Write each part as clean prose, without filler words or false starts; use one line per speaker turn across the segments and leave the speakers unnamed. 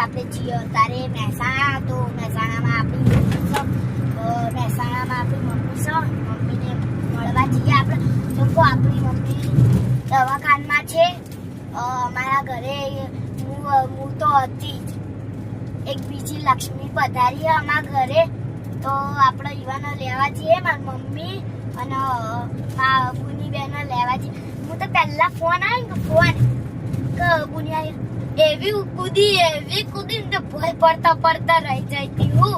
આપણે છીએ તારે મહેસાણા, તો મહેસાણામાં આપણી મમ્મી છે. મમ્મીને મળવા જઈએ આપણે. લોકો આપણી મમ્મી દવાખાનામાં છે. અમારા ઘરે હું તો હતી જ. એક બીજી લક્ષ્મી પધારી અમારા ઘરે, તો આપણે ઈવાને લેવા જઈએ. મારી મમ્મી અને બુની બેને લેવા જઈએ. હું તો પહેલા ફોન આવ્યો કે બુની એવી કૂદી ને ભય પડતા રહી જતી હું.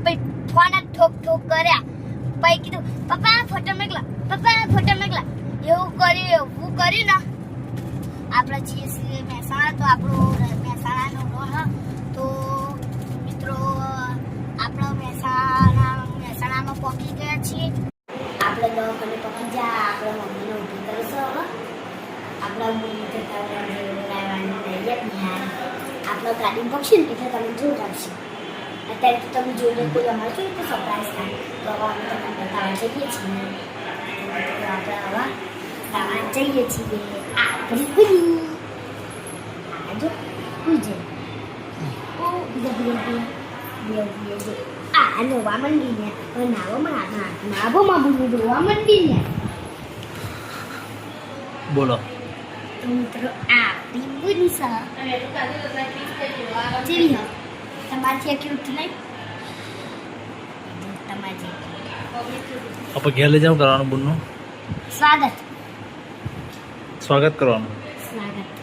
પછી ફોન ઠોક કર્યા. પછી કીધું પપ્પા ફોટો મોકલા. એવું કર્યું ને. આપણે છીએ મહેસાણા, તો આપણો મહેસાણાનો તો મિત્રો આપણે મહેસાણામાં પહોંચી ગયા છીએ. આપણે દવાખાને પહોંચી જાય. આપણે મમ્મીને ઊભી કરીશું. હવે આપણા મમ્મી જતા આપણે ગાડી પહોંચશે ને એટલે તમે જોઈ રાખશે. અત્યારે તો તમે જોઈને કોઈ અમારે જોઈએ તો સરપ્રાઈઝ થાય. તો હવે અમે તમને બતાવવા જઈએ છીએ. આપણે હવે બતાવવા જઈએ છીએ. આપણી બુની જો પૂજે નવા મંદિરને નાવોમાં બુની જોવા મંદિરને
બોલો.
મિત્રો આપણી બુની છે. જેવી હા તમારી ક્યુટ નહીં તમારી
આપણે ઘેર લઈ જાવ કરવાનું બુનનું
સ્વાગત
કરવાનું.
સ્વાગત